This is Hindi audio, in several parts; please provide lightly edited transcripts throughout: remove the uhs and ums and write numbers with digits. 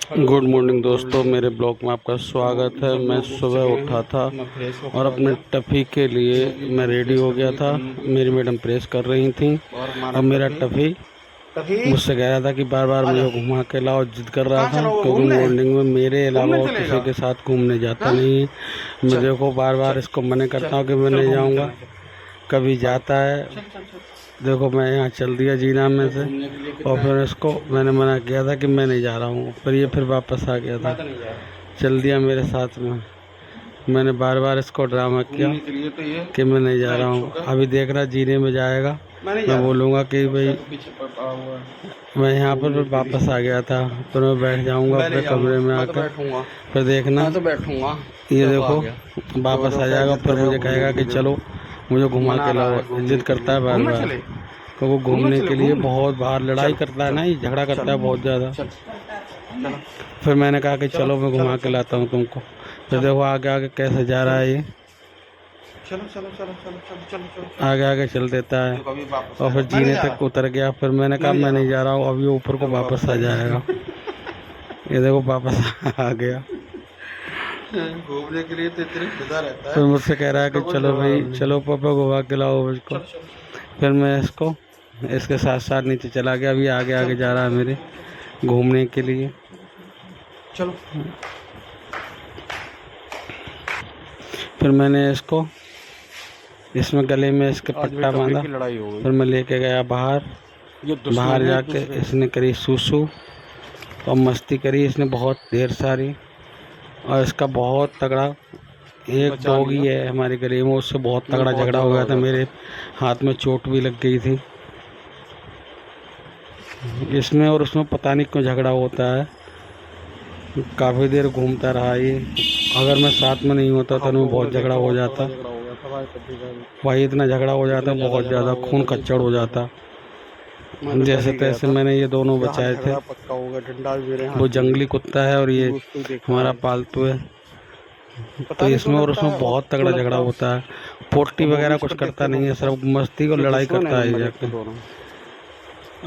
गुड मॉर्निंग दोस्तों, मेरे ब्लॉग में आपका स्वागत है। मैं सुबह उठा था और अपने टफ़ी के लिए मैं रेडी हो गया था। मेरी मैडम प्रेस कर रही थी और मेरा टफ़ी मुझसे कह रहा था कि बार बार मुझे घुमा के लाओ, जिद कर रहा था क्योंकि मॉर्निंग में मेरे अलावा और किसी के साथ घूमने जाता नहीं है। मैं देखो बार बार इसको मना करता हूँ कि मैं नहीं जाऊँगा, कभी जाता है। देखो मैं यहाँ चल दिया जीना में से और फिर इसको मैंने मना किया था कि मैं नहीं जा रहा हूँ, पर ये फिर वापस आ गया था, चल दिया मेरे साथ में। मैंने बार बार इसको ड्रामा किया कि मैं नहीं जा रहा हूँ। अभी देख रहा जीने में जाएगा, मैं बोलूँगा कि भाई मैं यहाँ पर वापस आ गया था, फिर मैं बैठ जाऊँगा अपने कमरे में आकर। फिर देखना तो बैठूँगा, ये देखो वापस आ जाएगा, फिर मुझे कहेगा कि चलो मुझे घुमा के लाओ। जिद करता है बार बार, क्योंकि घूमने के लिए बहुत बाहर लड़ाई करता है ना, ये झगड़ा करता है बहुत ज़्यादा। फिर मैंने कहा कि चलो मैं घुमा के लाता हूँ तुमको। फिर देखो आगे आगे कैसे जा रहा है ये, आगे आगे चल देता है और फिर जीने तक उतर गया। फिर मैंने कहा मैं नहीं जा रहा हूँ, अभी ऊपर को वापस आ जाएगा। ये देखो वापस आ गया। घूमने के लिए तो इतने खुदा रहता है। फिर मुझसे कह रहा है कि चलो भाई चलो पापा घुमा के लाओ मुझको। फिर मैं इसको इसके साथ साथ नीचे चला गया। अभी आगे आगे जा रहा है मेरे घूमने के लिए। चलो फिर मैंने इसको इसमें गले में इसके पट्टा बांधा। फिर मैं लेके गया बाहर। बाहर जाके इसने करी सूसू और मस्ती करी इसने बहुत ढेर सारी। और इसका बहुत तगड़ा एक डॉगी है हमारे गली में, उससे बहुत तगड़ा झगड़ा हो गया था। मेरे हाथ में चोट भी लग गई थी इसमें, और उसमें पता नहीं क्यों झगड़ा होता है। काफ़ी देर घूमता रहा ये। अगर मैं साथ में नहीं होता तो उनमें बहुत झगड़ा हो जाता भाई, इतना झगड़ा हो जाता बहुत ज़्यादा, खून खच्चड़ हो जाता। जैसे तैसे मैंने ये दोनों बचाए थे। वो जंगली कुत्ता है और ये हमारा पालतू है। तो इसमें और उसमें बहुत तगड़ा झगड़ा होता है। पोटी वगैरह कुछ करता नहीं है, सिर्फ मस्ती और लड़ाई करता है जाके।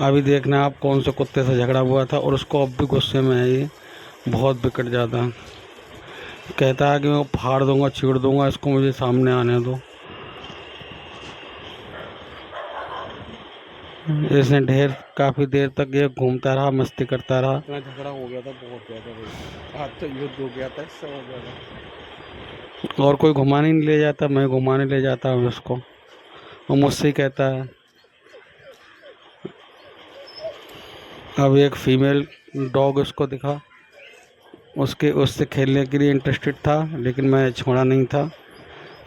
अभी देखना आप कौन से कुत्ते से झगड़ा हुआ था, और उसको अब भी गुस्से में है ये, बहुत बिगड़ जाता है। कहता है कि मैं फाड़ दूंगा छीड़ दूंगा इसको, मुझे सामने आने दो। इसने काफ़ी देर तक ये घूमता रहा, मस्ती करता रहा। झगड़ा हो गया था बहुत ज़्यादा, आज तो युद्ध हो गया था इससे बहुत ज़्यादा। और कोई घुमाने नहीं ले जाता, मैं घुमाने ले जाता हूँ उसको, और मुझसे ही कहता है। अब एक फीमेल डॉग उसको दिखा, उससे खेलने के लिए इंटरेस्टेड था, लेकिन मैं छोड़ा नहीं था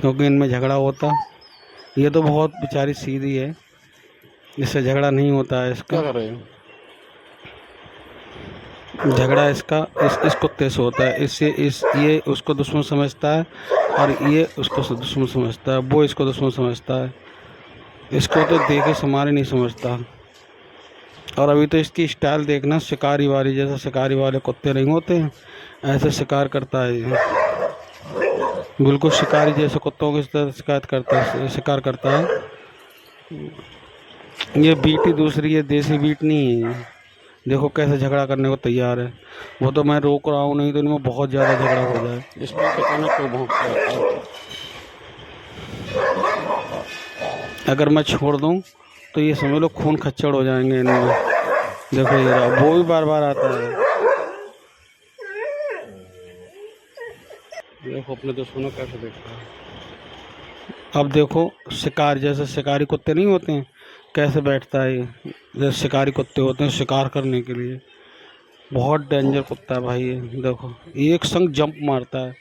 क्योंकि इनमें झगड़ा होता। ये तो बहुत बेचारी सीधी है, इससे झगड़ा नहीं होता है इसका। झगड़ा इसका इस कुत्ते से होता है। ये उसको दुश्मन समझता है और ये उसको दुश्मन समझता है। वो इसको दुश्मन समझता है। इसको तो देखे समारे नहीं समझता। और अभी तो इसकी स्टाइल देखना, शिकारी वाली, जैसे शिकारी वाले कुत्ते नहीं होते हैं ऐसे शिकार करता है ये। बिल्कुल शिकारी जैसे कुत्तों की तरह शिकार करता है। ये बीट ही दूसरी है, देसी बीट नहीं है। देखो कैसे झगड़ा करने को तैयार है। वो तो मैं रोक रहा हूँ, नहीं तो इनमें बहुत ज़्यादा झगड़ा हो जाए। इसमें पता ना क्यों भौंकता है। अगर मैं छोड़ दूँ तो ये समझ लो खून खच्चड़ हो जाएंगे इनमें। देखो ये रहा, वो भी बार बार आता है। देखो अपने दुश्मनों कैसे देखता है। अब देखो शिकार, जैसे शिकारी कुत्ते नहीं होते हैं कैसे बैठता है ये, जैसे शिकारी कुत्ते होते हैं शिकार करने के लिए। बहुत डेंजर कुत्ता है भाई ये। देखो एक संग जंप मारता है।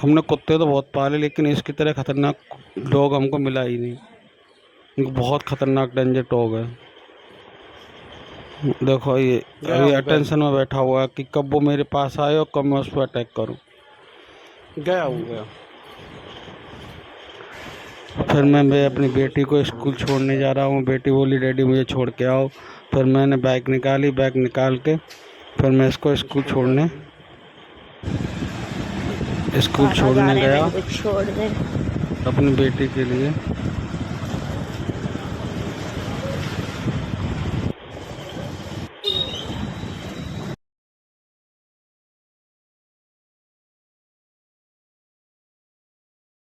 हमने कुत्ते तो बहुत पाले, लेकिन इसकी तरह खतरनाक डॉग हमको मिला ही नहीं। बहुत खतरनाक डेंजर डॉग है। देखो ये अभी अटेंशन में बैठा हुआ है कि कब वो मेरे पास आए और कब मैं उस पर अटैक करूं। गया। फिर मैं अपनी बेटी को स्कूल छोड़ने जा रहा हूँ। बेटी बोली डैडी मुझे छोड़ के आओ। फिर मैंने बाइक निकाली, बाइक निकाल के फिर मैं इसको स्कूल छोड़ने गया अपनी बेटी के लिए।